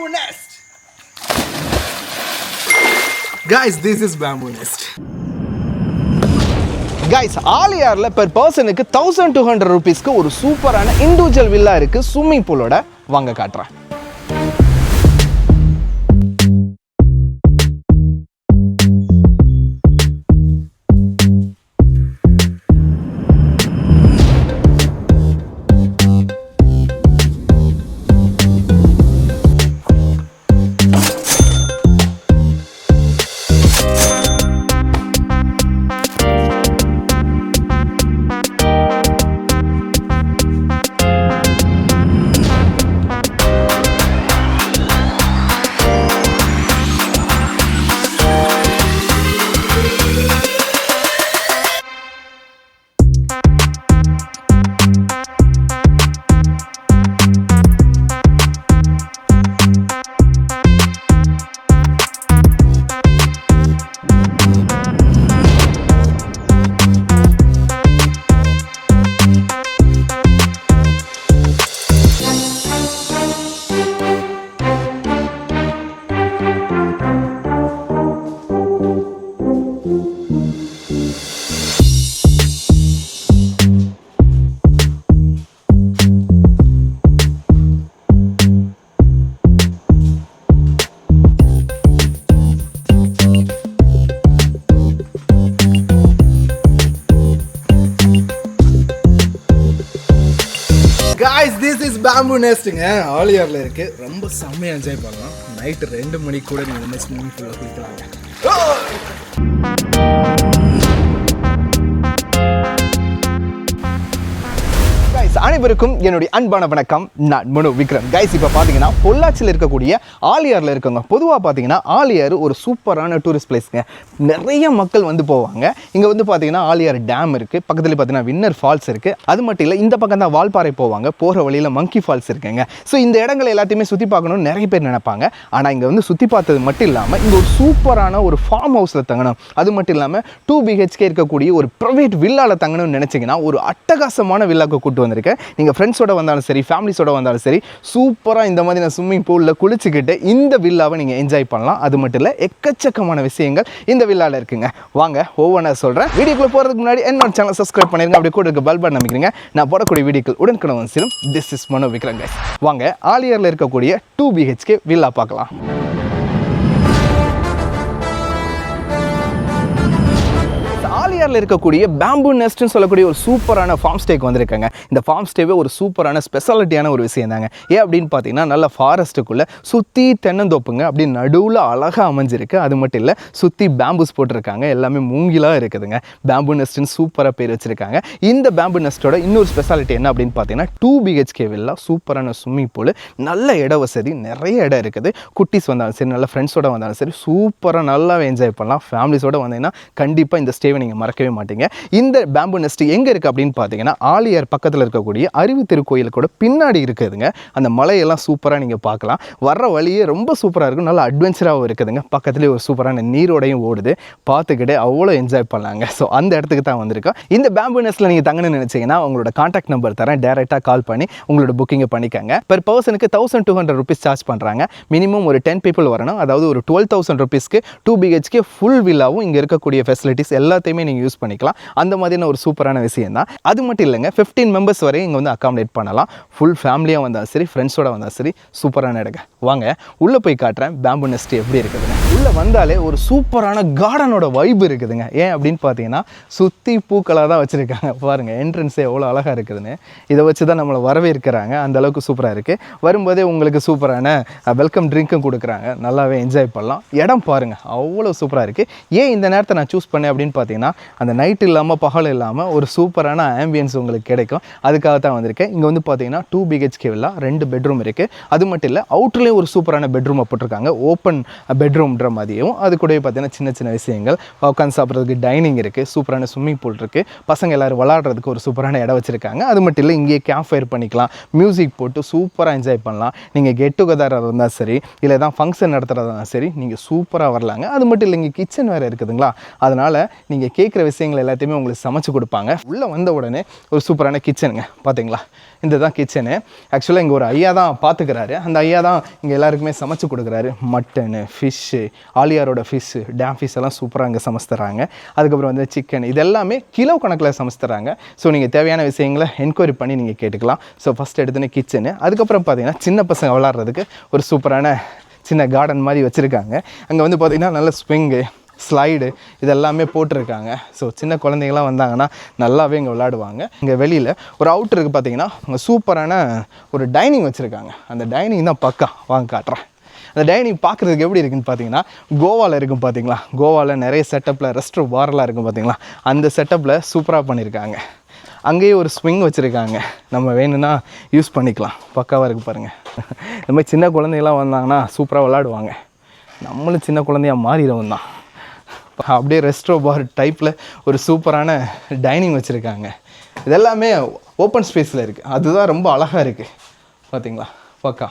Bamboo Nest. Guys, this is Bamboo Nest. Guys, ஆலியாரில் per personக்கு 1200 rupeesக்கு ஒரு சூப்பரான individual villa இருக்கு swimming பூலோட. வாங்க காட்டுறேன். Guys, this is Bamboo Nesting. ஆலியாரில் இருக்கு. ரொம்ப செம்மையாக என்ஜாய் பண்ணலாம். நைட்டு 2 மணிக்கு கூட நீங்கள் வந்து ஸ்விம்மிங் பூலில் குளிக்கலாங்க. அனைவருக்கும் என்னுடைய அன்பான வணக்கம். நான் மனு விக்ரம். கைஸ், இப்போ பார்த்தீங்கன்னா பொள்ளாச்சியில் இருக்கக்கூடிய ஆலியாரில் இருக்கவங்க பொதுவாக பார்த்தீங்கன்னா ஆலியார் ஒரு சூப்பரான டூரிஸ்ட் பிளேஸ்ங்க. நிறைய மக்கள் வந்து போவாங்க. இங்கே வந்து பார்த்தீங்கன்னா ஆலியார் டேம் இருக்குது, பக்கத்தில் பார்த்தீங்கன்னா வின்னர் ஃபால்ஸ் இருக்குது. அது மட்டும் இல்லை, இந்த பக்கம் தான் வால்பாறை போவாங்க, போகிற வழியில் மங்கி ஃபால்ஸ் இருக்குங்க. ஸோ இந்த இடங்கள் எல்லாத்தையுமே சுற்றி பார்க்கணும்னு நிறைய பேர் நினைப்பாங்க. ஆனால் இங்கே வந்து சுற்றி பார்த்தது மட்டும் இல்லாமல் இங்கே ஒரு சூப்பரான ஒரு ஃபார்ம் ஹவுஸில் தங்கணும், அது மட்டும் இல்லாமல் 2 BHK இருக்கக்கூடிய ஒரு ப்ரைவேட் வில்லாவில் தங்கணும்னு நினச்சிங்கன்னா ஒரு அட்டகாசமான வில்லாவுக்கு கூட்டு வந்திருக்கேன். நீங்கள் ஃப்ரெண்ட்ஸோட வந்தாலும் சரி, ஃபேமிலிஸோட வந்தாலும் சரி, சூப்பராக இந்த மாதிரி நான் ஸ்விம்மிங் பூலில் குளிச்சுக்கிட்டு இந்த வில்லாவை நீங்கள் என்ஜாய் பண்ணலாம். அது மட்டும் இல்லை, எக்கச்சக்கமான விஷயங்கள் இந்த வில்லாவில் இருக்குங்க. வாங்க ஒவ்வொன்றா சொல்கிறேன். வீடியோக்குள்ள போகிறதுக்கு முன்னாடி என்னோட சேனல் சப்ஸ்கிரைப் பண்ணிருங்க, அப்படி கூட இருக்க பெல் பட்டன் அமைக்கிறீங்க. நான் போடக்கூடிய வீடியோக்கள் உடனுக்குடன் வந்து சேரும். This is Mano Vikram. Guys, வாங்க ஆலியாரில் இருக்கக்கூடிய 2 BHK வில்லா பார்க்கலாம். ஆலியாரில் இருக்கக்கூடிய பேம்பூ நெஸ்ட்னு சொல்லக்கூடிய ஒரு சூப்பரான ஃபார்ம் ஸ்டேக்கு வந்திருக்காங்க. இந்த ஃபார்ம் ஸ்டேவே ஒரு சூப்பரான ஸ்பெஷாலிட்டியான ஒரு விஷயம் தாங்க. ஏன் அப்படின்னு பார்த்தீங்கன்னா, நல்ல ஃபாரஸ்ட்டுக்குள்ளே சுற்றி தென்னந்தோப்புங்க, அப்படி நடுவில் அழகாக அமைஞ்சிருக்கு. அது மட்டும் இல்லை, சுற்றி பேம்பூஸ் போட்டிருக்காங்க, எல்லாமே மூங்கிலாக இருக்குதுங்க. பேம்பூ நெஸ்ட்னு சூப்பராக பேர் வச்சுருக்காங்க. இந்த பேம்பூ நெஸ்ட்டோட இன்னொரு ஸ்பெஷாலிட்டி என்ன அப்படின்னு பார்த்தீங்கன்னா, 2 BHK வில்லா, சூப்பரான ஸ்விம்மிங் பூல், நல்ல இட வசதி, நிறைய இடம் இருக்குது. குட்டீஸ் வந்தாலும் சரி, நல்ல ஃப்ரெண்ட்ஸோடு வந்தாலும் சரி, சூப்பராக நல்லாவே என்ஜாய் பண்ணலாம். ஃபேமிலிஸோடு வந்தீங்கன்னா கண்டிப்பாக இந்த ஸ்டேவை நீங்கள் மறக்கவே மாட்டீங்க. இந்த பேம்பூ நெஸ்ட் எங்கே இருக்குது அப்படின்னு பார்த்தீங்கன்னா, ஆலியார் பக்கத்தில் இருக்கக்கூடிய அருவி திருக்கோயிலுக்கூட பின்னாடி இருக்குதுங்க. அந்த மலையெல்லாம் சூப்பராக நீங்கள் பார்க்கலாம். வர்ற வழியே ரொம்ப சூப்பராக இருக்கும், நல்லா அட்வென்ச்சராகவும் இருக்குதுங்க. பக்கத்துலேயே ஒரு சூப்பரான நீரோடையும் ஓடுது, பார்த்துக்கிட்டே அவ்வளோ என்ஜாய் பண்ணலாங்க. ஸோ அந்த இடத்துக்கு தான் வந்திருக்கோம். இந்த பேம்பூ நெஸ்ட்டில் நீங்கள் தங்கணும்னு நினச்சிங்கன்னா உங்களோட கான்டாக்ட் நம்பர் தரேன், டேரெக்டாக கால் பண்ணி உங்களோட புக்கிங்கை பண்ணிக்கங்க. per personக்கு 1200 rupees சார்ஜ் பண்ணுறாங்க. மினிமம் ஒரு 10 people வரணும். அதாவது ஒரு 12,000 rupeesக்கு 2 BHK ஃபுல் வில்லாவும் இங்கே இருக்கக்கூடிய ஃபெசிலிட்டிஸ் எல்லாத்தையுமே நீங்கள் யூஸ் பண்ணிக்கலாம். அந்த மாதிரியான ஒரு சூப்பரான விஷயம் தான். அது மட்டும் இல்லைங்க, 15 members வரையும் இங்கே வந்து அகாமடேட் பண்ணலாம். ஃபுல் ஃபேமிலியாக வந்தாலும் சரி, ஃப்ரெண்ட்ஸோட வந்தாலும் சரி, சூப்பரான இடங்க. வாங்க உள்ளே போய் காட்டுறேன் பேம்பூ நெஸ்ட் எப்படி இருக்குதுங்க. உள்ளே வந்தாலே ஒரு சூப்பரான கார்டனோட வைப் இருக்குதுங்க. ஏன் அப்படின்னு பார்த்தீங்கன்னா, சுற்றி பூக்களாக தான் வச்சுருக்காங்க. பாருங்கள், என்ட்ரன்ஸே எவ்வளோ அழகாக இருக்குதுன்னு. இதை வச்சு தான் நம்மளை வரவேற்கிறாங்க. அந்த அளவுக்கு சூப்பராக இருக்குது. வரும்போதே உங்களுக்கு சூப்பரான வெல்கம் ட்ரிங்க்கும் கொடுக்குறாங்க. நல்லாவே என்ஜாய் பண்ணலாம். இடம் பாருங்கள், அவ்வளோ சூப்பராக இருக்குது. ஏன் இந்த நேரத்தை நான் சூஸ் பண்ணேன் அப்படின்னு பார்த்தீங்கன்னா, அந்த நைட் இல்லாமல் பகல் இல்லாமல் ஒரு சூப்பரான ஆம்பியன்ஸ் உங்களுக்கு கிடைக்கும். அதுக்காக தான் வந்திருக்கேன். இங்கே வந்து பார்த்தீங்கன்னா 2 BHK வில்லா, 2 பெட்ரூம் இருக்குது. அது மட்டும் இல்லை, அவுட்லேயும் ஒரு சூப்பரான பெட்ரூமை போட்டிருக்காங்க, ஓப்பன் பெட்ரூம்ன்ற மாதிரியும். அது கூட பார்த்தீங்கன்னா சின்ன சின்ன விஷயங்கள், உட்காந்து சாப்பிட்றதுக்கு டைனிங் இருக்குது, சூப்பரான ஸ்விம்மிங் பூல் இருக்குது, பசங்க எல்லோரும் விளாட்றதுக்கு ஒரு சூப்பரான இடம் வச்சுருக்காங்க. அது மட்டும் இல்லை, இங்கேயே கேம்ப் ஃபயர் பண்ணிக்கலாம், மியூசிக் போட்டு சூப்பராக என்ஜாய் பண்ணலாம். நீங்கள் கெட் டுகெதராக இருந்தால் சரி, இல்லை தான் ஃபங்க்ஷன் நடத்துகிறதா சரி, நீங்கள் சூப்பராக வரலாங்க. அது மட்டும் இல்லை, இங்கே கிச்சன் வேறு இருக்குதுங்களா, அதனால் நீங்கள் கேட்குற நினைக்கிற விஷயங்கள் எல்லாத்தையுமே உங்களுக்கு சமைச்சு கொடுப்பாங்க. உள்ளே வந்த உடனே ஒரு சூப்பரான கிச்சனுங்க பார்த்தீங்களா, இந்த தான் கிச்சனு. ஆக்சுவலாக இங்கே ஒரு ஐயா தான் பார்த்துக்கிறாரு. அந்த ஐயா தான் இங்கே எல்லாருக்குமே சமைச்சு கொடுக்குறாரு. மட்டனு, ஃபிஷ்ஷு, ஆலியாரோட ஃபிஷ்ஷு, டேம் ஃபிஷ் எல்லாம் சூப்பராக இங்கே சமைச்சு தராங்க. அதுக்கப்புறம் வந்து சிக்கன், இது எல்லாமே கிலோ கணக்கில் சமைச்சு தராங்க. ஸோ நீங்கள் தேவையான விஷயங்களை என்கொயரி பண்ணி நீங்கள் கேட்டுக்கலாம். ஸோ ஃபஸ்ட் எடுத்துன்னு கிச்சனு, அதுக்கப்புறம் பார்த்தீங்கன்னா சின்ன பசங்க விளாட்றதுக்கு ஒரு சூப்பரான சின்ன கார்டன் மாதிரி வச்சுருக்காங்க. அங்கே வந்து பார்த்திங்கன்னா நல்ல ஸ்விங்கு, ஸ்லைடு இதெல்லாமே போட்டிருக்காங்க. ஸோ சின்ன குழந்தைங்களாம் வந்தாங்கன்னா நல்லாவே இங்கே விளையாடுவாங்க. இங்கே வெளியில் ஒரு அவுட்டருக்கு பார்த்தீங்கன்னா அங்கே சூப்பரான ஒரு டைனிங் வச்சுருக்காங்க. அந்த டைனிங் தான் பக்கா, வாங்க காட்டுறேன். அந்த டைனிங் பார்க்குறதுக்கு எப்படி இருக்குன்னு பார்த்தீங்கன்னா கோவாவில் இருக்கும் பார்த்தீங்களா, கோவாவில் நிறைய செட்டப்பில் ரெஸ்ட் பார்லாம் இருக்கும் பார்த்தீங்களா, அந்த செட்டப்பில் சூப்பராக பண்ணியிருக்காங்க. அங்கேயே ஒரு ஸ்விங் வச்சுருக்காங்க, நம்ம வேணும்னா யூஸ் பண்ணிக்கலாம். பக்காவாக இருக்குது பாருங்கள். இந்த மாதிரி சின்ன குழந்தைங்களாம் வந்தாங்கன்னா சூப்பராக விளாடுவாங்க. நம்மளும் சின்ன குழந்தையாக மாறிடுவோம் தான். அப்படியே ரெஸ்ட்ரோ பார் டைப்பில் ஒரு சூப்பரான டைனிங் வச்சுருக்காங்க. இதெல்லாமே ஓப்பன் ஸ்பேஸில் இருக்குது, அதுதான் ரொம்ப அழகாக இருக்குது பார்த்தீங்களா, பக்கா.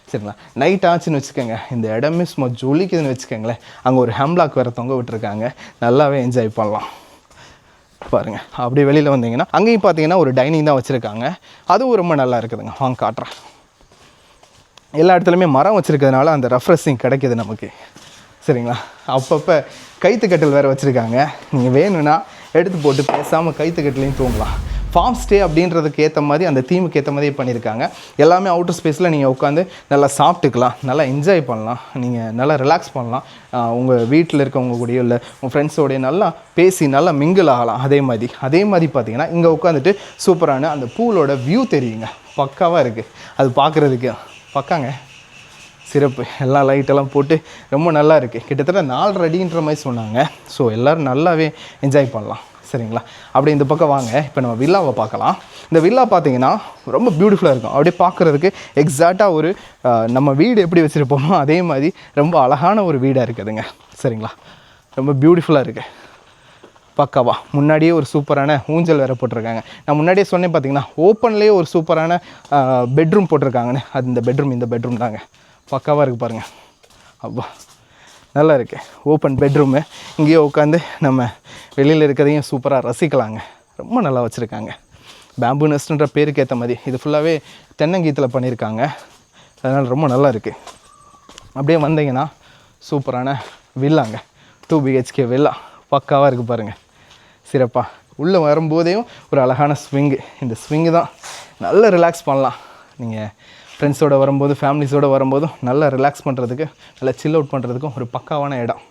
சரிங்களா, நைட் ஆச்சுன்னு வச்சுக்கோங்க, இந்த இடமே சும்மா ஜொலிக்குதுன்னு வச்சுக்கோங்களேன். அங்கே ஒரு ஹேம்லாக் வேறு தொங்க விட்டுருக்காங்க, நல்லாவே என்ஜாய் பண்ணலாம் பாருங்கள். அப்படியே வெளியில் வந்தீங்கன்னா அங்கேயும் பார்த்தீங்கன்னா ஒரு டைனிங் தான் வச்சுருக்காங்க, அதுவும் ரொம்ப நல்லா இருக்குதுங்க. வாங்க காட்டுறேன். எல்லா இடத்துலையுமே மரம் வச்சுருக்கிறதுனால அந்த ரெஃப்ரெஷிங் கிடைக்கிது நமக்கு. சரிங்களா, அப்பப்போ கைத்துக்கட்டில் வேறு வச்சுருக்காங்க. நீங்கள் வேணும்னா எடுத்து போட்டு பேசாமல் கைத்துக்கட்டிலையும் தூங்கலாம். ஃபார்ம் ஸ்டே அப்படின்றதுக்கு ஏற்ற மாதிரி அந்த தீமுக்கு ஏற்ற மாதிரியே பண்ணியிருக்காங்க. எல்லாமே அவுட்டர் ஸ்பேஸில் நீங்கள் உட்காந்து நல்லா சாப்பிட்டுக்கலாம், நல்லா என்ஜாய் பண்ணலாம், நீங்கள் நல்லா ரிலாக்ஸ் பண்ணலாம். உங்கள் வீட்டில் இருக்கவங்க கூடயோ இல்லை உங்கள் ஃப்ரெண்ட்ஸோடைய நல்லா பேசி நல்லா மிங்கிள் ஆகலாம். அதே மாதிரி பார்த்தீங்கன்னா இங்கே உட்காந்துட்டு சூப்பரான அந்த பூலோட வியூ தெரியுங்க, பக்காவாக இருக்குது. அது பார்க்குறதுக்கு பக்காங்க, சிறப்பு. எல்லாம் லைட்டெல்லாம் போட்டு ரொம்ப நல்லா இருக்குது. கிட்டத்தட்ட 4.5 அடின்ற மாதிரி சொன்னாங்க. ஸோ எல்லோரும் நல்லாவே என்ஜாய் பண்ணலாம். சரிங்களா, அப்படி இந்த பக்கம் வாங்க. இப்போ நம்ம வில்லாவை பார்க்கலாம். இந்த வில்லா பார்த்தீங்கன்னா ரொம்ப பியூட்டிஃபுல்லாக இருக்கும். அப்படியே பார்க்குறதுக்கு எக்ஸாக்டாக ஒரு நம்ம வீடு எப்படி வச்சுருப்போமோ அதே மாதிரி ரொம்ப அழகான ஒரு வீடாக இருக்குதுங்க. சரிங்களா, ரொம்ப பியூட்டிஃபுல்லாக இருக்குது பக்காவா. முன்னாடியே ஒரு சூப்பரான ஊஞ்சல் வேறு போட்டிருக்காங்க. நான் முன்னாடியே சொன்னேன் பார்த்தீங்கன்னா ஓப்பன்லேயே ஒரு சூப்பரான பெட்ரூம் போட்டிருக்காங்கன்னு, அது இந்த பெட்ரூம் தாங்க. பக்காவாக இருக்குது பாருங்கள். அப்பா நல்லா இருக்குது, ஓப்பன் பெட்ரூமு. இங்கேயே உட்காந்து நம்ம வெளியில் இருக்கிறதையும் சூப்பராக ரசிக்கலாங்க. ரொம்ப நல்லா வச்சுருக்காங்க. பேம்பு நெஸ்ட்ன்ற பேருக்கு ஏற்ற மாதிரி இது ஃபுல்லாகவே தென்னங்கீத்தில் பண்ணியிருக்காங்க, அதனால் ரொம்ப நல்லா இருக்குது. அப்படியே வந்தீங்கன்னா சூப்பரான வில்லாங்க, 2 BHK வில்லா பக்காவாக இருக்குது பாருங்கள், சிறப்பாக. உள்ளே வரும்போதையும் ஒரு அழகான ஸ்விங்கு, இந்த ஸ்விங்கு தான் நல்லா ரிலாக்ஸ் பண்ணலாம். நீங்கள் ஃப்ரெண்ட்ஸோடு வரும்போது ஃபேமிலிஸோடு வரும்போதும் நல்லா ரிலாக்ஸ் பண்ணுறதுக்கு, நல்லா சில் அவுட் பண்ணுறதுக்கும் ஒரு பக்காவான இடம்.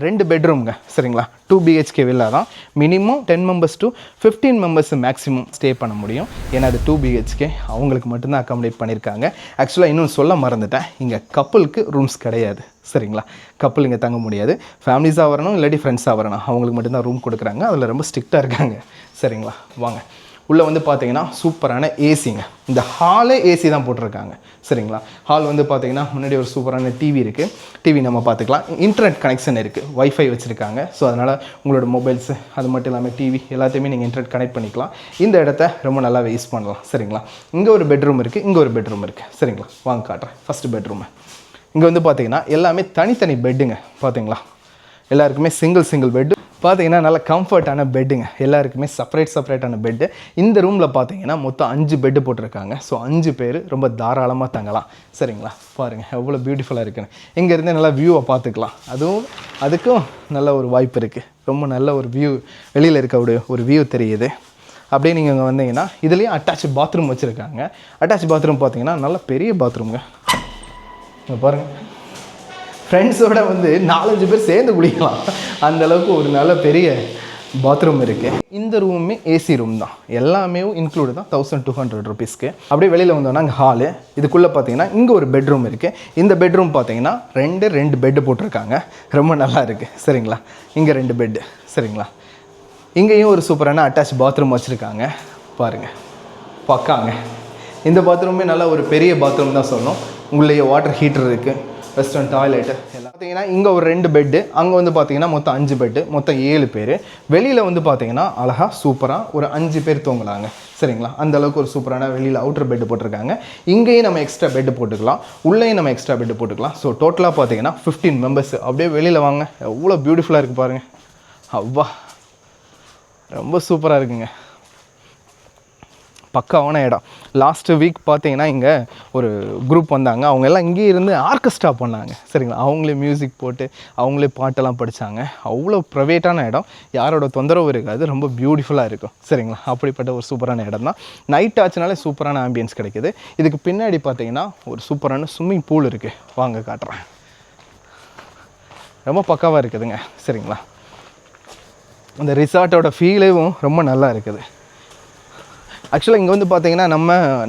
2 பெட்ரூம்ங்க. சரிங்களா, 2 BHK வில்லா தான். Minimum 10 members to 15 members maximum stay பண்ண முடியும். ஏன்னா அது 2 BHK அவங்களுக்கு மட்டும்தான் அக்காமடேட் பண்ணியிருக்காங்க. ஆக்சுவலாக இன்னும் சொல்ல மறந்துட்டேன், இங்கே கப்புளுக்கு ரூம்ஸ் கிடையாது. சரிங்களா, கப்புள் இங்கே தங்க முடியாது. ஃபேமிலிஸாக வரணும், இல்லாட்டி ஃப்ரெண்ட்ஸாக வரணும், அவங்களுக்கு மட்டும்தான் ரூம் கொடுக்குறாங்க. அதில் ரொம்ப ஸ்ட்ரிக்டாக இருக்காங்க. சரிங்களா, வாங்க. உள்ளே வந்து பார்த்தீங்கன்னா சூப்பரான ஏசிங்க. இந்த ஹாலே ஏசி தான் போட்டிருக்காங்க. சரிங்களா, ஹால் வந்து பார்த்தீங்கன்னா முன்னாடி ஒரு சூப்பரான டிவி இருக்குது, டிவி நம்ம பார்த்துக்கலாம். இன்டர்நெட் கனெக்ஷன் இருக்குது, வைஃபை வச்சுருக்காங்க. ஸோ அதனால் உங்களோட மொபைல்ஸு அது மட்டும் இல்லாமல் டிவி எல்லாத்தையுமே நீங்கள் இன்டர்நெட் கனெக்ட் பண்ணிக்கலாம். இந்த இடத்த ரொம்ப நல்லாவே யூஸ் பண்ணலாம். சரிங்களா, இங்கே ஒரு பெட்ரூம் இருக்குது, இங்கே ஒரு பெட்ரூம் இருக்குது. சரிங்களா, வாங்க காட்டுறேன் ஃபஸ்ட்டு பெட்ரூமு. இங்கே வந்து பார்த்தீங்கன்னா எல்லாமே தனித்தனி பெட்டுங்க. பார்த்தீங்களா, எல்லாருக்குமே சிங்கிள் பெட்டு பார்த்தீங்கன்னா நல்ல கம்ஃபர்ட்டான பெட்டுங்க. எல்லாருக்குமே செப்பரேட்டான பெட்டு. இந்த ரூமில் பார்த்தீங்கன்னா மொத்தம் 5 பெட்டு போட்டிருக்காங்க. ஸோ 5 பேர் ரொம்ப தாராளமாக தங்கலாம். சரிங்களா, பாருங்கள் எவ்வளோ பியூட்டிஃபுல்லாக இருக்குன்னு. இங்கேருந்து நல்லா வியூவை பார்த்துக்கலாம். அதுக்கும் நல்ல ஒரு வாய்ப்பு இருக்குது. ரொம்ப நல்ல ஒரு வியூ, வெளியில் இருக்க ஒரு வியூ தெரியுது. அப்படியே நீங்கள் இங்கே வந்தீங்கன்னா இதுலேயும் அட்டாச் பாத்ரூம் வச்சுருக்காங்க. அட்டாச் பாத்ரூம் பார்த்தீங்கன்னா நல்ல பெரிய பாத்ரூம்ங்க. இங்கே பாருங்கள், ஃப்ரெண்ட்ஸோட வந்து 4-5 பேர் சேர்ந்து குளிக்கலாம், அந்தளவுக்கு ஒரு நல்ல பெரிய பாத்ரூம் இருக்குது. இந்த ரூமுமே ஏசி ரூம் தான், எல்லாமே இன்க்ளூடு தான் 1200 rupeesக்கு. அப்படியே வெளியில் வந்தோன்னா அங்கே ஹாலு. இதுக்குள்ளே பார்த்தீங்கன்னா இங்கே ஒரு பெட்ரூம் இருக்குது. இந்த பெட்ரூம் பார்த்தீங்கன்னா 2 பெட்டு போட்டிருக்காங்க, ரொம்ப நல்லா இருக்குது. சரிங்களா, இங்கே 2 பெட்டு. சரிங்களா, இங்கேயும் ஒரு சூப்பரான அட்டாச் பாத்ரூம் வச்சுருக்காங்க. பாருங்கள் பக்காங்க. இந்த பாத்ரூமே நல்லா ஒரு பெரிய பாத்ரூம் தான் சொல்லணும். உங்களுடைய வாட்டர் ஹீட்டர் இருக்குது, வெஸ்டர்ன் டாய்லெட்டு எல்லாம் பார்த்தீங்கன்னா. இங்கே ஒரு 2 பெட்டு, அங்கே வந்து பார்த்தீங்கன்னா மொத்தம் 5 பெட்டு, மொத்தம் 7 பேர். வெளியில் வந்து பார்த்தீங்கன்னா அழகாக சூப்பராக ஒரு 5 பேர் தூங்கலாங்க. சரிங்களா, அந்தளவுக்கு ஒரு சூப்பரான வெளியில் அவுட்டர் பெட்டு போட்டிருக்காங்க. இங்கேயும் நம்ம எக்ஸ்ட்ரா பெட்டு போட்டுக்கலாம், உள்ளேயும் நம்ம எக்ஸ்ட்ரா பெட்டு போட்டுக்கலாம். ஸோ டோட்டலாக பார்த்தீங்கன்னா 15 members. அப்படியே வெளியில் வாங்க, எவ்வளோ பியூட்டிஃபுல்லாக இருக்குது பாருங்கள். அவ்வா ரொம்ப சூப்பராக இருக்குங்க, பக்காவான இடம். லாஸ்ட்டு வீக் பார்த்தீங்கன்னா இங்கே ஒரு குரூப் வந்தாங்க, அவங்க எல்லாம் இங்கே இருந்து ஆர்கெஸ்ட்ரா பண்ணாங்க சரிங்களா. அவங்களே மியூசிக் போட்டு அவங்களே பாட்டெல்லாம் படித்தாங்க. அவ்வளோ ப்ரைவேட்டான இடம், யாரோட தொந்தரவு இருக்காது, ரொம்ப பியூட்டிஃபுல்லாக இருக்கும் சரிங்களா. அப்படிப்பட்ட ஒரு சூப்பரான இடம் தான். நைட் ஆச்சுனாலே சூப்பரான ஆம்பியன்ஸ் கிடைக்குது. இதுக்கு பின்னாடி பார்த்தீங்கன்னா ஒரு சூப்பரான ஸ்விம்மிங் பூல் இருக்குது, வாங்க காட்டுறேன். ரொம்ப பக்காவாக இருக்குதுங்க சரிங்களா. அந்த ரிசார்ட்டோட ஃபீலேவும் ரொம்ப நல்லா இருக்குது. ஆக்சுவலாக இங்கே வந்து பார்த்தீங்கன்னா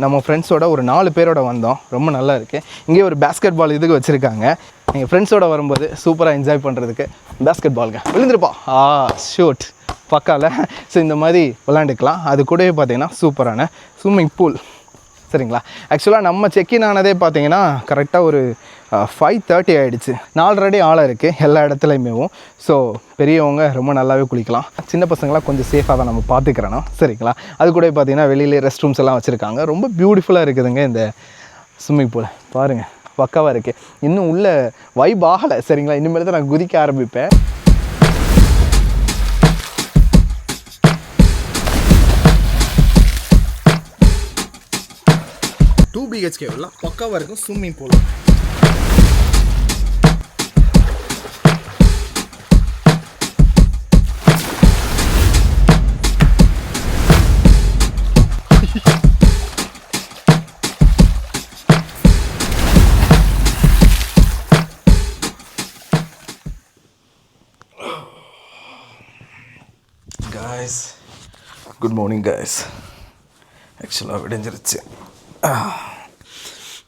நம்ம ஃப்ரெண்ட்ஸோட ஒரு 4 பேரோட வந்தோம், ரொம்ப நல்லா இருக்குது. இங்கே ஒரு பேஸ்கெட் பால் இதுக்கு வச்சுருக்காங்க. நீங்கள் ஃப்ரெண்ட்ஸோட வரும்போது சூப்பராக என்ஜாய் பண்ணுறதுக்கு பேஸ்கெட் பாலுங்க விழுந்துருப்பா ஷூட் பக்கால. ஸோ இந்த மாதிரி விளாண்டுக்கலாம். அது கூடவே பார்த்தீங்கன்னா சூப்பரான ஸ்விம்மிங் பூல் சரிங்களா. ஆக்சுவலாக நம்ம செக்இன் ஆனதே பார்த்தீங்கன்னா கரெக்டாக ஒரு 5:30 ஆகிடுச்சு. 4:30 ஆளாக இருக்குது எல்லா இடத்துலையுமேவும். ஸோ பெரியவங்க ரொம்ப நல்லாவே குளிக்கலாம், சின்ன பசங்களாம் கொஞ்சம் சேஃபாக தான் நம்ம பார்த்துக்கிறணும் சரிங்களா. அது கூட பார்த்தீங்கன்னா வெளியிலே ரெஸ்ட் ரூம்ஸ் எல்லாம் வச்சுருக்காங்க. ரொம்ப பியூட்டிஃபுல்லாக இருக்குதுங்க இந்த ஸ்விம்மிங் பூல், பாருங்கள் பக்காவாக இருக்குது. இன்னும் உள்ள வைப் ஆகலை சரிங்களா, இனிமேல் தான் நான் குதிக்க ஆரம்பிப்பேன். BHK எல்லாம் பக்காவாக இருக்கும் swimming pool. guys, good morning guys. ஆக்சுவலாக விடிஞ்சிருச்சு.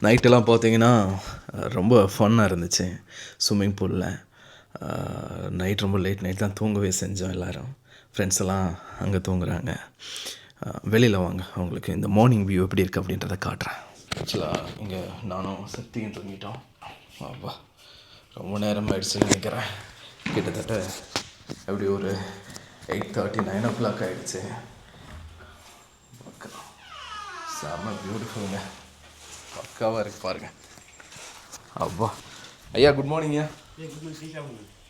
நைட்டெல்லாம் பார்த்தீங்கன்னா ரொம்ப ஃபன்னாக இருந்துச்சு ஸ்விம்மிங் பூலில். நைட் ரொம்ப லேட் நைட் தான் தூங்கவே செஞ்சோம் எல்லோரும். ஃப்ரெண்ட்ஸ் எல்லாம் அங்கே தூங்குறாங்க. வெளியில் வாங்க, அவங்களுக்கு இந்த மார்னிங் வியூ எப்படி இருக்குது அப்படின்றத காட்டுறேன். ஆக்சுவலாக இங்கே நானும் சக்தியும் தூங்கிட்டோம். வா ரொம்ப நேரம் ஆகிடுச்சுன்னு நினைக்கிறேன். கிட்டத்தட்ட எப்படி ஒரு 8:30 9 o'clock ஆகிடுச்சு. செம்ம பியூட்டிஃபுல்லுங்க, பக்காவாக இருக்குது பாருங்கள். அப்பா ஐயா குட் மார்னிங்யா.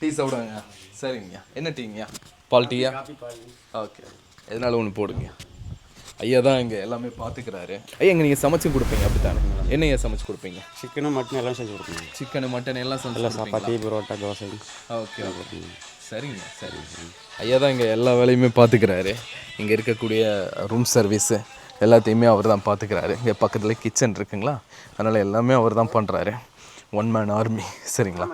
டீ சாப்பிடுங்க. சரிங்கய்யா, என்ன டீங்கய்யா? பால் டீயா? ஓகே, எதனால ஒன்று போடுங்க. ஐயா தான் இங்கே எல்லாமே பார்த்துக்கிறாரு. ஐயா இங்கே நீங்கள் சமைச்சு கொடுப்பீங்க அப்படி தானே? என்னையா சமைச்சு கொடுப்பீங்க? சிக்கனு மட்டன் எல்லாம் செஞ்சு கொடுப்பீங்க. சிக்கனு மட்டன் எல்லாம் செஞ்சு சப்பாத்தி பரோட்டா தோசை. ஓகே ஓகே சரிங்க சரி. ஐயா தான் இங்கே எல்லா வேலையுமே பார்த்துக்கிறாரு. இங்கே இருக்கக்கூடிய ரூம் சர்வீஸு எல்லாத்தையுமே அவர் தான் பார்த்துக்கிறாரு. இங்கே பக்கத்தில் கிச்சன் இருக்குங்களா, அதனால் எல்லாமே அவர் தான் பண்ணுறாரு. 1 man army சரிங்களா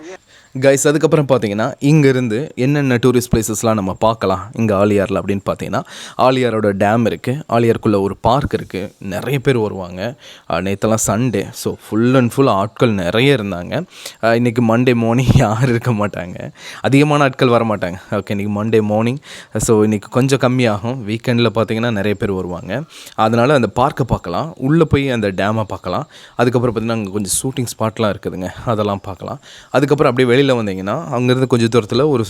கைஸ். அதுக்கப்புறம் பார்த்தீங்கன்னா இங்கேருந்து என்னென்ன டூரிஸ்ட் பிளேசஸ்லாம் நம்ம பார்க்கலாம் இங்கே ஆலியாரில் அப்படின்னு பார்த்தீங்கன்னா, ஆலியாரோட டேம் இருக்குது, ஆலியாருக்குள்ளே ஒரு பார்க் இருக்குது, நிறைய பேர் வருவாங்க. நேற்றெல்லாம் Sunday, so full and full ஆட்கள் நிறைய இருந்தாங்க. இன்றைக்கி மண்டே மார்னிங் யாரும் இருக்க மாட்டாங்க, அதிகமான ஆட்கள் வர மாட்டாங்க. ஓகே, இன்றைக்கி மண்டே மார்னிங், ஸோ இன்றைக்கி கொஞ்சம் கம்மியாகும். வீக்கெண்டில் பார்த்தீங்கன்னா நிறைய பேர் வருவாங்க. அதனால் அந்த பார்க்கை பார்க்கலாம், உள்ளே போய் அந்த டேமை பார்க்கலாம். அதுக்கப்புறம் பார்த்திங்கன்னா அங்கே கொஞ்சம் ஷூட்டிங் ஸ்பாட்லாம் இருக்குதுங்க, அதெல்லாம் பார்க்கலாம். அதுக்கப்புறம் அப்படியே வெளியில் வந்தீங்கன்னா அங்கேருந்து கொஞ்சம் தூரத்தில் ஒரு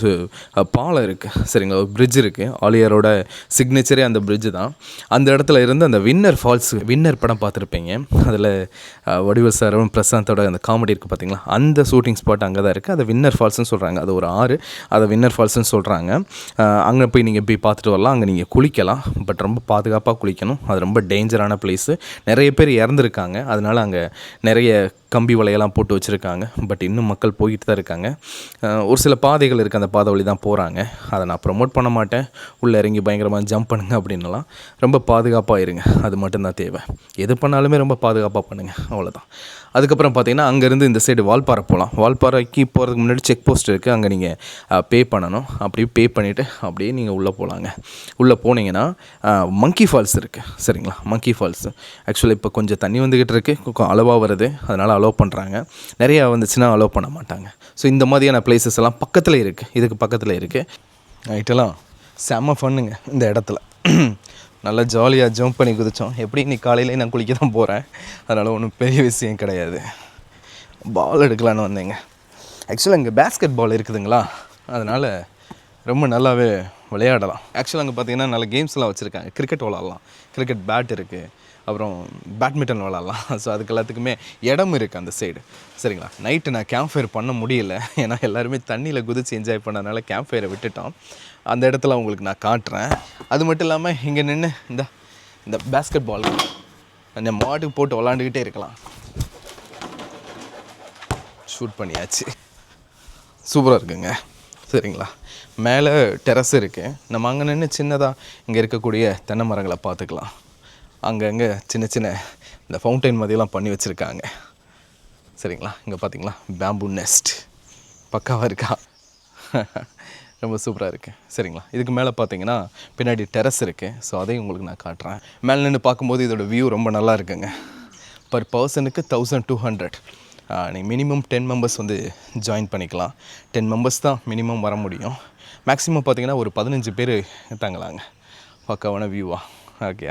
பாலம் இருக்குது சரிங்களா, ஒரு பிரிட்ஜ் இருக்குது. ஆலியாரோட சிக்னேச்சரே அந்த பிரிட்ஜு தான். அந்த இடத்துல இருந்து அந்த வின்னர் ஃபால்ஸ், வின்னர் படம் பார்த்துருப்பீங்க, அதில் வடிவேல் சாரும் பிரசாந்தோட அந்த காமெடி இருக்குது பார்த்தீங்களா, அந்த ஷூட்டிங் ஸ்பாட் அங்கே தான் இருக்குது. அதை வின்னர் ஃபால்ஸ்னு சொல்கிறாங்க, அது ஒரு ஆறு, அதை வின்னர் ஃபால்ஸ்னு சொல்கிறாங்க. அங்கே போய் நீங்கள் போய் பார்த்துட்டு வரலாம். அங்கே நீங்கள் குளிக்கலாம், பட் ரொம்ப பாதுகாப்பாக குளிக்கணும், அது ரொம்ப டேஞ்சரான பிளேஸு. நிறைய பேர் இறந்துருக்காங்க, அதனால் அங்கே நிறைய கம்பி வலையெல்லாம் போட்டு வச்சுருக்காங்க. பட் இன்னும் மக்கள் போய்கிட்டு தான் இருக்காங்க. ஒரு சில பாதைகள் இருக்குது, அந்த பாதை வழி தான் போகிறாங்க. அதை நான் ப்ரமோட் பண்ண மாட்டேன். உள்ளே இறங்கி பயங்கரமாக ஜம்ப் பண்ணுங்க அப்படின்லாம். ரொம்ப பாதுகாப்பாக இருங்க, அது மட்டும்தான் தேவை. எது பண்ணாலுமே ரொம்ப பாதுகாப்பாக பண்ணுங்கள், அவ்வளோதான். அதுக்கப்புறம் பார்த்தீங்கன்னா அங்கேருந்து இந்த சைடு வால்பாறை போகலாம். வால்பாறைக்கு போகிறதுக்கு முன்னாடி செக் போஸ்ட் இருக்குது, அங்கே நீங்கள் பே பண்ணணும். அப்படியே பே பண்ணிவிட்டு அப்படியே நீங்கள் உள்ளே போகலாங்க. உள்ளே போனீங்கன்னா மங்கி ஃபால்ஸ் இருக்குது சரிங்களா. மங்கி ஃபால்ஸு ஆக்சுவலாக இப்போ கொஞ்சம் தண்ணி வந்துக்கிட்டு இருக்குது, அளவாக வருது, அதனால் அலோவ் பண்ணுறாங்க. நிறையா வந்துச்சுன்னா அலோவ் பண்ண மாட்டாங்க. ஸோ இந்த மாதிரியான பிளேசஸ் எல்லாம் பக்கத்தில் இருக்குது, இதுக்கு பக்கத்தில் இருக்குது. நைட்டெல்லாம் செம்ம ஃபன்னுங்க இந்த இடத்துல. நல்லா ஜாலியாக ஜம்ப் பண்ணி குதித்தோம். எப்படி இன்னைக்கு காலையிலே நான் குளிக்க தான் போகிறேன், அதனால் ஒன்றும் பெரிய விஷயம் கிடையாது. பால் எடுக்கலான்னு வந்தேங்க. ஆக்சுவலாக இங்கே பேஸ்கெட் பால் இருக்குதுங்களா, அதனால் ரொம்ப நல்லாவே விளையாடலாம். ஆக்சுவலாக அங்கே பார்த்தீங்கன்னா நல்ல கேம்ஸ்லாம் வச்சுருக்காங்க. கிரிக்கெட் விளாட்லாம், கிரிக்கெட் பேட் இருக்குது, அப்புறம் பேட்மிண்டன் விளாட்லாம். ஸோ அதுக்கு எல்லாத்துக்குமே இடம் இருக்குது அந்த சைடு. சரிங்களா? நைட்டு நான் கேம்ப் ஃபயர் பண்ண முடியல, ஏன்னா எல்லாருமே தண்ணியில் குதித்து என்ஜாய் பண்ணதுனால கேம்ப் ஃபயரை விட்டுட்டோம். அந்த இடத்துல உங்களுக்கு நான் காட்டுறேன். அது மட்டும் இல்லாமல் இங்கே நின்று இந்த பேஸ்கெட் பால் நம்ம மாட்டுக்கு போட்டு விளாண்டுக்கிட்டே இருக்கலாம். ஷூட் பண்ணியாச்சு, சூப்பராக இருக்குங்க. சரிங்களா? மேலே டெரஸ் இருக்குது. நம்ம அங்கே நின்று சின்னதாக இங்கே இருக்கக்கூடிய தென்னை மரங்களை பார்த்துக்கலாம். அங்கங்கே சின்ன சின்ன இந்த ஃபவுண்டைன் மாதிரியெல்லாம் பண்ணி வச்சுருக்காங்க. சரிங்களா? இங்கே பார்த்தீங்களா பேம்பு நெஸ்ட் பக்காவாக இருக்கா? ரொம்ப சூப்பராக இருக்குது. சரிங்களா? இதுக்கு மேலே பார்த்தீங்கன்னா பின்னாடி டெரஸ் இருக்குது. ஸோ அதையும் உங்களுக்கு நான் காட்டுறேன். மேலே நின்று பார்க்கும்போது இதோட வியூ ரொம்ப நல்லா இருக்குங்க. பர் பர்சனுக்கு 1200. நீங்கள் மினிமம் 10 மெம்பர்ஸ் வந்து ஜாயின் பண்ணிக்கலாம். 10 மெம்பர்ஸ் தான் மினிமம் வர முடியும். மேக்ஸிமம் பார்த்தீங்கன்னா ஒரு 15 பேர் தங்கலாங்க. பக்காவான வியூவா. ஓகே.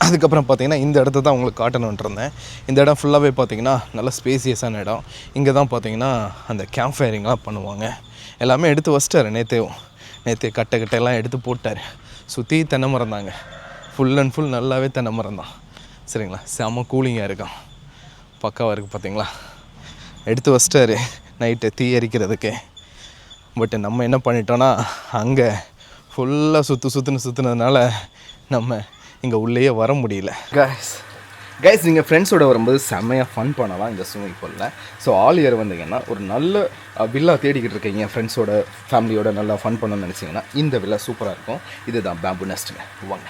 அதுக்கப்புறம் பார்த்தீங்கன்னா இந்த இடத்த தான் உங்களுக்கு காட்டணுன்ட்டு இருந்தேன். இந்த இடம் ஃபுல்லாகவே பார்த்தீங்கன்னா நல்ல ஸ்பேசியஸான இடம். இங்கே தான் பார்த்தீங்கன்னா அந்த கேம்ப் ஃபயரிங்லாம் பண்ணுவாங்க. எல்லாமே எடுத்து வச்சிட்டாரு நேற்று கட்டையெல்லாம் எடுத்து போட்டார். சுற்றி தென்னை மரம் தாங்க, ஃபுல் அண்ட் ஃபுல் நல்லாவே தென்னை மரம் தான். சரிங்களா? செம்ம கூலிங்காக இருக்கும், பக்காவாக இருக்குது. பார்த்தீங்களா? எடுத்து வச்சிட்டாரு நைட்டு தீ எரிக்கிறதுக்கு. பட் நம்ம என்ன பண்ணிட்டோன்னா அங்கே ஃபுல்லாக சுற்றுனதுனால நம்ம இங்கே உள்ளேயே வர முடியல. கைஸ் நீங்கள் ஃப்ரெண்ட்ஸோட வரும்போது செம்மையாக ஃபன் பண்ணலாம் இந்த ஸ்விம்மிங் பூலில். ஸோ ஆல் இயர் வந்தீங்கன்னா ஒரு நல்ல வில்லா தேடிக்கிட்டு இருக்கீங்க, ஃப்ரெண்ட்ஸோட ஃபேமிலியோட நல்லா ஃபன் பண்ணணும்னு நினச்சிங்கன்னா இந்த வில்லா சூப்பராக இருக்கும். இதுதான் பேம்பு நெஸ்ட்டுங்க. வாங்க.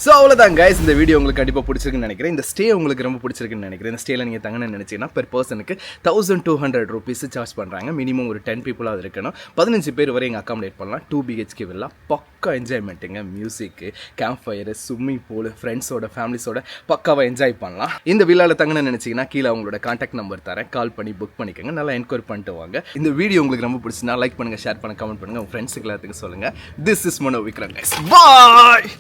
ஸோ அவ்வளோதான் கைஸ், இந்த வீடியோ உங்களுக்கு கண்டிப்பாக பிடிச்சிருக்குன்னு நினைக்கிறேன். இந்த ஸ்டே உங்களுக்கு ரொம்ப பிடிச்சிருக்குன்னு நினைக்கிறேன். இந்த ஸ்டேயில் நீங்கள் தங்கணும்னு நினச்சிங்கன்னா பெர் பர்சனுக்கு 1200 rupees சார்ஜ் பண்ணுறாங்க. மினிமம் ஒரு 10 பீப்புளாக இருக்கணும். 15 பேர் வரை இங்கே அக்காமடேட் பண்ணலாம். 2 BHK வில்லா, பக்கா என்ஜாய்மெண்ட்டுங்க. மியூசிக்கு, கேம்ப் ஃபயரு, ஸ்விம்மிங் பூல், ஃப்ரெண்ட்ஸோட ஃபேமிலிஸோட பக்காவாக என்ஜாய் பண்ணலாம். இந்த வில்லாவில் தங்கணும்னு நினச்சிங்கன்னா கீழே அவங்களோட கான்டாக்ட் நம்பர் தரேன், கால் பண்ணி புக் பண்ணிக்கோங்க. நல்லா என்கொயரி பண்ணிட்டு வாங்க. இந்த வீடியோ உங்களுக்கு ரொம்ப பிடிச்சினா லைக் பண்ணுங்கள், ஷேர் பண்ணுங்கள், கமெண்ட் பண்ணுங்கள், உங்கள் ஃப்ரெண்ட்ஸுக்கு எல்லாத்துக்கும் சொல்லுங்கள். This is Mano Vikram guys. Bye.